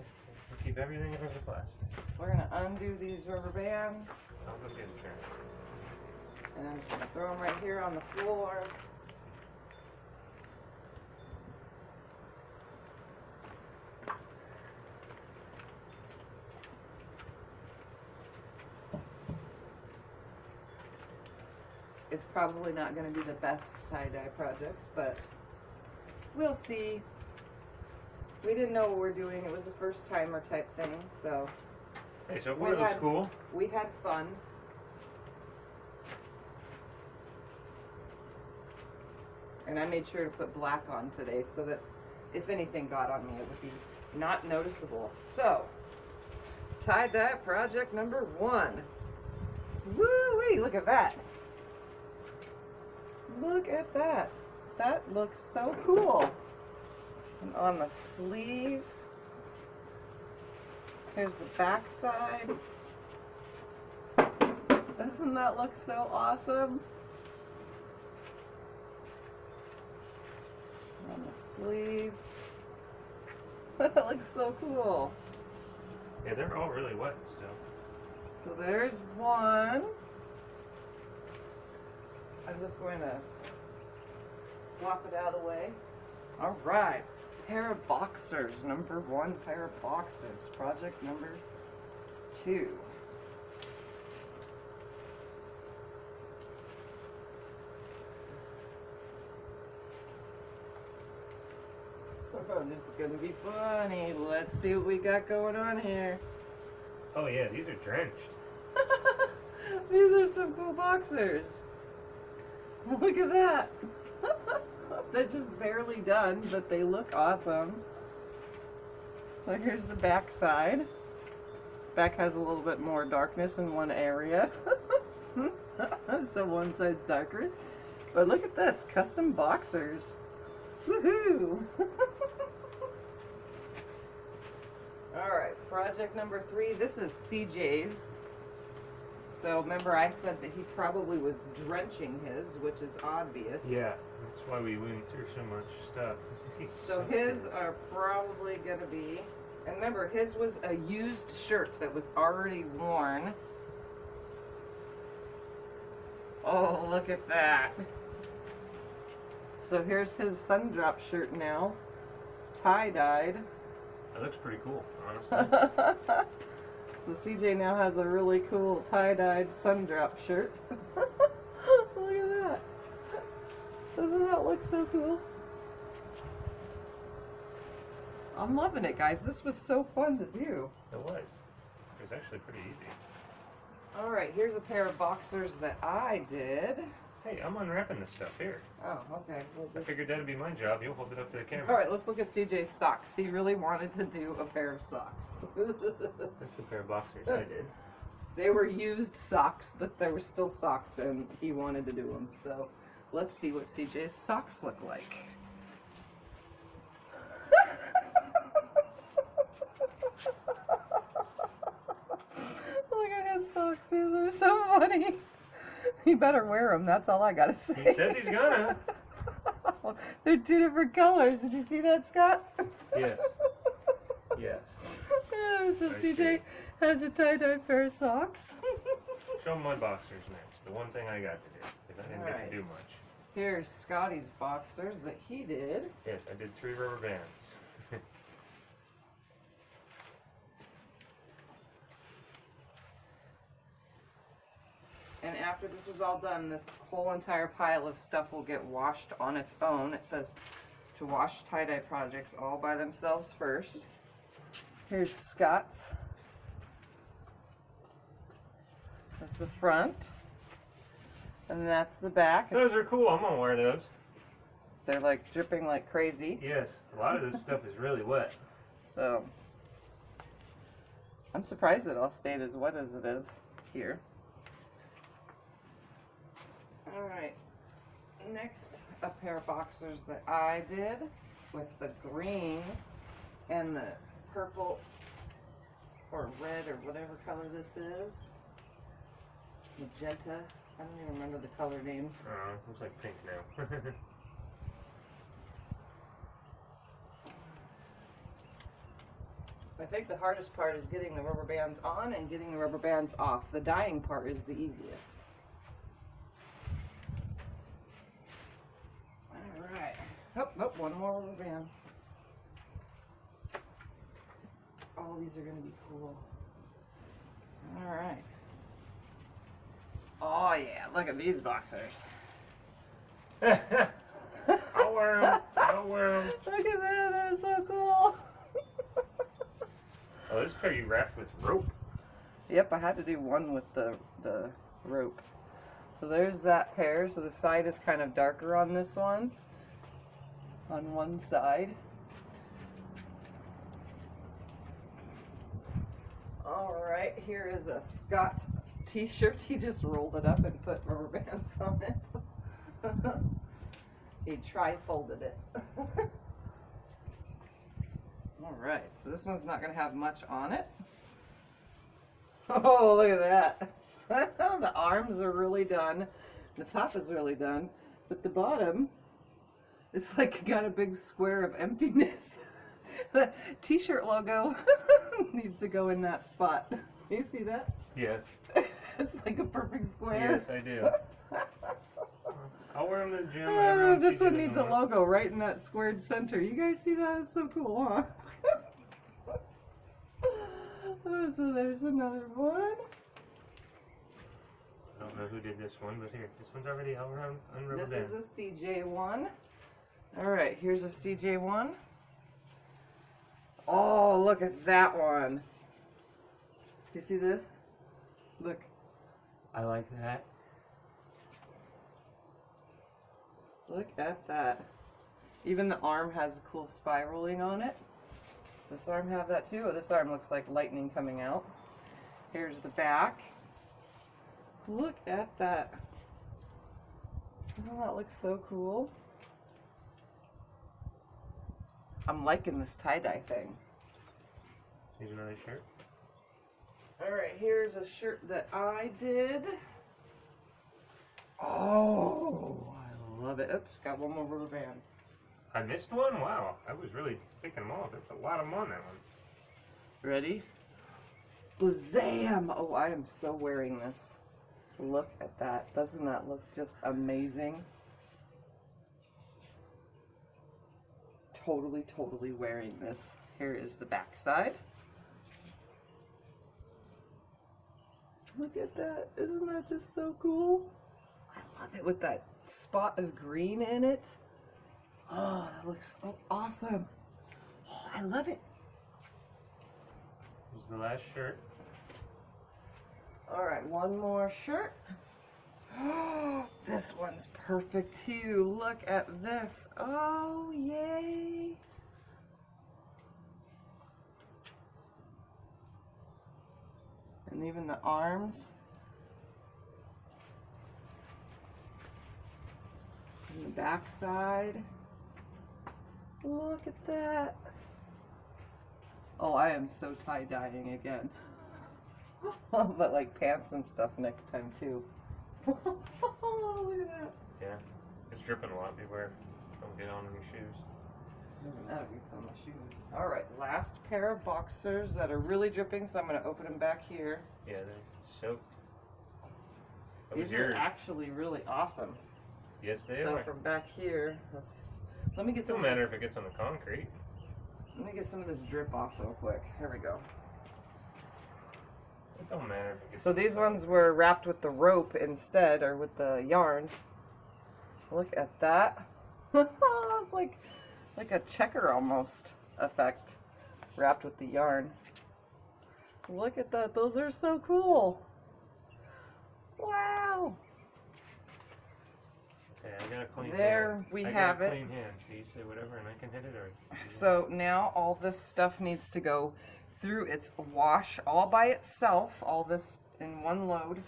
we'll keep everything over the plastic. We're gonna undo these rubber bands. I'll go get a turn. And I'm just gonna throw them right here on the floor. It's probably not going to be the best tie-dye projects, but we'll see. We didn't know what we're doing. It was a first-timer type thing, so Hey, so far it looks cool. we had fun. And I made sure to put black on today so that if anything got on me, it would be not noticeable. So, tie-dye project number 1. Woo-wee, look at that. Look at that. That looks so cool. And on the sleeves, here's the back side. Doesn't that look so awesome? On the sleeve. That looks so cool. Yeah, they're all really wet still. So there's one. I'm just going to flop it out of the way. All right, pair of boxers, number 1 pair of boxers, project number 2. Oh, this is gonna be funny. Let's see what we got going on here. Oh yeah, these are drenched. These are some cool boxers. Look at that. They're just barely done, but they look awesome. So here's the back side. Back has a little bit more darkness in one area. So one side's darker. But look at this, custom boxers. Woohoo! Alright, project number 3. This is CJ's. So remember I said that he probably was drenching his, which is obvious. Yeah, that's why we went through so much stuff. So his are probably gonna be, and remember his was a used shirt that was already worn. Oh, look at that. So here's his sundrop shirt now, tie-dyed. That looks pretty cool, honestly. So CJ now has a really cool tie-dyed sundrop shirt. Look at that. Doesn't that look so cool? I'm loving it, guys. This was so fun to do. It was. It was actually pretty easy. Alright, here's a pair of boxers that I did. Hey, I'm unwrapping this stuff here. Oh, okay. I figured that'd be my job. You'll hold it up to the camera. Alright, let's look at CJ's socks. He really wanted to do a pair of socks. That's the pair of boxers I did. They were used socks, but there were still socks and he wanted to do them. So let's see what CJ's socks look like. Look at his socks. These are so funny. He better wear them. That's all I gotta say. He says he's gonna. They're 2 different colors. Did you see that, Scott? Yes. Yes. Yeah, so I CJ see. has a tie-dye pair of socks. Show him my boxers next. The one thing I got to do, because I didn't get Alright. to do much. Here's Scotty's boxers that he did. Yes, I did 3 rubber bands. And after this is all done, this whole entire pile of stuff will get washed on its own. It says to wash tie-dye projects all by themselves first. Here's Scott's. That's the front. And that's the back. Those are cool. I'm gonna wear those. They're like dripping like crazy. Yes, a lot of this stuff is really wet. So I'm surprised it all stayed as wet as it is here. Alright, next a pair of boxers that I did with the green and the purple or red or whatever color this is. Magenta. I don't even remember the color names. Looks like pink now. I think the hardest part is getting the rubber bands on and getting the rubber bands off. The dyeing part is the easiest. Alright. Oh, one more rubber band. All these are going to be cool. Alright. Oh yeah, look at these boxers. I'll wear them. I'll wear them. Look at that, that is so cool. Oh, this pair you wrapped with rope. Yep, I had to do one with the rope. So there's that pair. So the side is kind of darker on this one. On one side. Alright, here is a Scott t-shirt. He just rolled it up and put rubber bands on it. He tri-folded it. Alright, so this one's not going to have much on it. Oh, look at that. The arms are really done. The top is really done. But the bottom, it's like got a big square of emptiness. The t-shirt logo needs to go in that spot. You see that? Yes. It's like a perfect square. Yes, I do. I'll wear them to the gym. Whenever This one needs a logo right in that squared center. You guys see that? It's so cool, huh? Oh, so there's another one. I don't know who did this one, but here, this one's already unraveled. This is a CJ1. Alright, here's a CJ1. Oh, look at that one. You see this? Look. I like that. Look at that. Even the arm has a cool spiraling on it. Does this arm have that too? Oh, this arm looks like lightning coming out. Here's the back. Look at that. Doesn't that look so cool? I'm liking this tie-dye thing. Here's another shirt. Alright, here's a shirt that I did. Oh, I love it. Oops, got one more rubber band. I missed one? Wow. I was really picking them off. There's a lot of them on that one. Ready? Blazam! Oh, I am so wearing this. Look at that. Doesn't that look just amazing? Totally, totally wearing this. Here is the back side. Look at that. Isn't that just so cool? I love it with that spot of green in it. Oh, that looks so awesome. Oh, I love it. Here's the last shirt. All right, one more shirt. Oh, this one's perfect too. Look at this. Oh, yay. And even the arms. And the back side. Look at that. Oh, I am so tie-dyeing again. But like pants and stuff next time too. Look at that. Yeah. It's dripping a lot. Beware. Don't get on your shoes. Doesn't matter if it's on my shoes. Alright, last pair of boxers that are really dripping, so I'm going to open them back here. Yeah, they're soaked. That was These are yours. actually really awesome. Yes, they So are. from back here, let me get It some don't of matter this, if it gets on the concrete. let me get some of this drip off real quick. Here we go. It don't matter if it gets So on the these ones were wrapped with the rope instead, or with the yarn. Look at that. It's like a checker almost effect, wrapped with the yarn. Look at that. Those are so cool. Wow. Yeah, I got a clean There hand. we I have got a it. clean hand, so you say whatever and I can hit it or... So now all this stuff needs to go through its wash all by itself, all this in one load,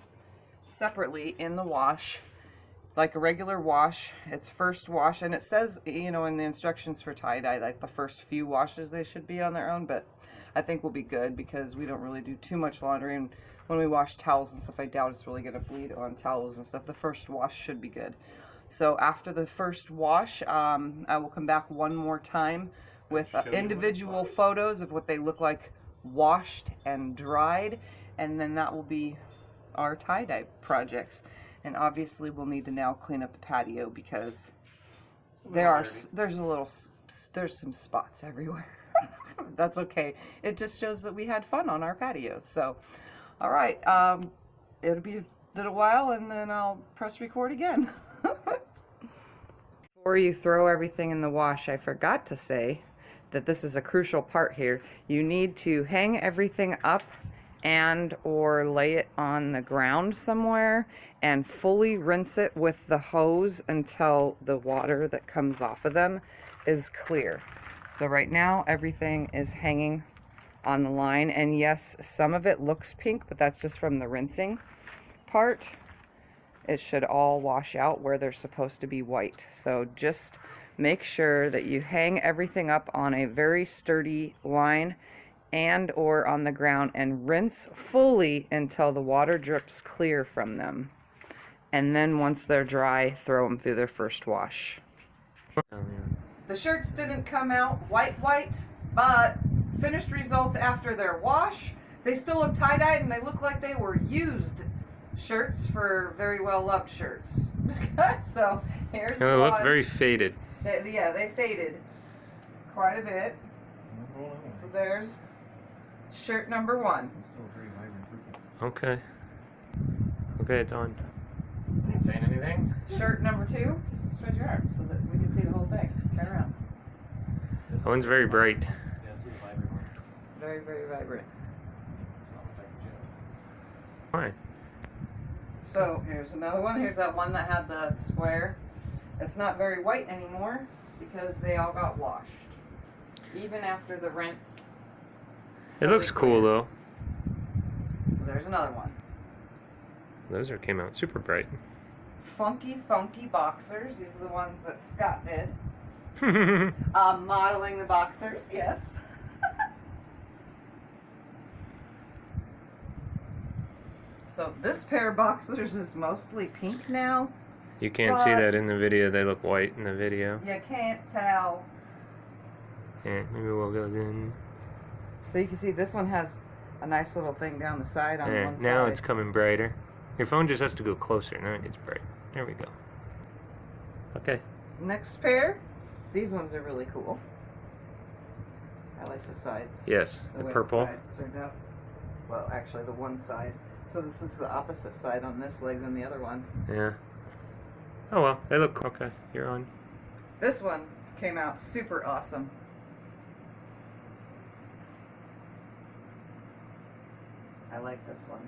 separately in the wash, like a regular wash. It's first wash, and it says, you know, in the instructions for tie-dye, like the first few washes they should be on their own, but I think we'll be good because we don't really do too much laundry, and when we wash towels and stuff, I doubt it's really going to bleed on towels and stuff. The first wash should be good. So after the first wash, I will come back one more time with Show you individual photos of what they look like washed and dried, and then that will be our tie-dye projects. And obviously we'll need to now clean up the patio because there's some spots everywhere. That's okay. It just shows that we had fun on our patio. So, all right, it'll be a little while and then I'll press record again. Before you throw everything in the wash, I forgot to say that this is a crucial part here. You need to hang everything up and or lay it on the ground somewhere and fully rinse it with the hose until the water that comes off of them is clear. So right now everything is hanging on the line, and yes, some of it looks pink, but that's just from the rinsing part. It should all wash out where they're supposed to be white. So just make sure that you hang everything up on a very sturdy line and or on the ground and rinse fully until the water drips clear from them. And then once they're dry, throw them through their first wash. The shirts didn't come out white, but finished results after their wash, they still look tie-dyed and they look like they were used shirts for very well loved shirts. So here's They look very faded. They faded quite a bit. So there's shirt number 1. Okay. Okay, it's on. You ain't saying anything? Shirt number 2. Just spread your arms so that we can see the whole thing. Turn around. That one's very bright. Very, very vibrant. Fine. So here's another one. Here's that one that had the square. It's not very white anymore because they all got washed. Even after the rinse. It looks cool though. So there's another one. Those came out super bright. Funky boxers. These are the ones that Scott did. Modeling the boxers, yes. So this pair of boxers is mostly pink now. You can't see that in the video. They look white in the video. You can't tell. Yeah, maybe we'll go in. So you can see this one has a nice little thing down the side on one side. Now it's coming brighter. Your phone just has to go closer, and then it gets bright. There we go. Okay. Next pair. These ones are really cool. I like the sides. Yes, the way purple. The sides turned out. Well, actually, the one side. So this is the opposite side on this leg than the other one. Yeah. Oh well, they look cool. Okay, you're on. This one came out super awesome. I like this one.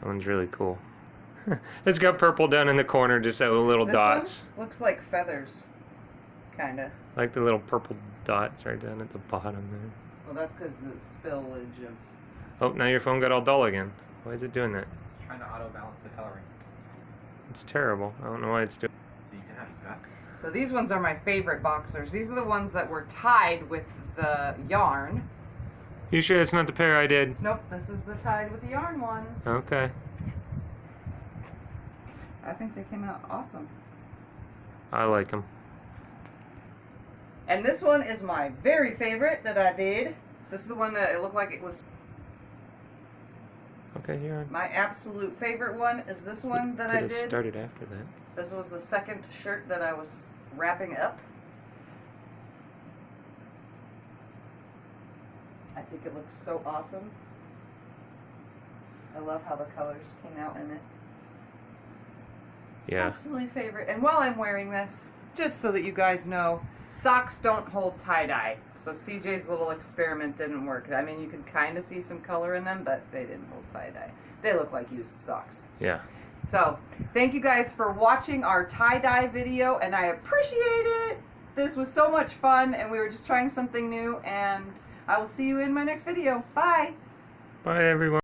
That one's really cool. It's got purple down in the corner, just that little This dots. one looks like feathers, kinda. Like the little purple dots right down at the bottom there. Well, that's because the spillage of... Oh, now your phone got all dull again. Why is it doing that? It's trying to auto balance the coloring. It's terrible. I don't know why it's doing. So you can have it, Scott. So these ones are my favorite boxers. These are the ones that were tied with the yarn. You sure that's not the pair I did? Nope, this is the tied with the yarn ones. Okay. I think they came out awesome. I like them. And this one is my very favorite that I did. This is the one that it looked like it was... Okay, you're on. My absolute favorite one is this one that I Could have did. started after that. This was the second shirt that I was wrapping up. I think it looks so awesome. I love how the colors came out in it. Yeah. Absolutely favorite. And while I'm wearing this, just so that you guys know, socks don't hold tie-dye. So CJ's little experiment didn't work. I mean, you can kind of see some color in them, but they didn't hold tie-dye. They look like used socks. Yeah. So, thank you guys for watching our tie-dye video, and I appreciate it. This was so much fun, and we were just trying something new, and I will see you in my next video. Bye. Bye, everyone.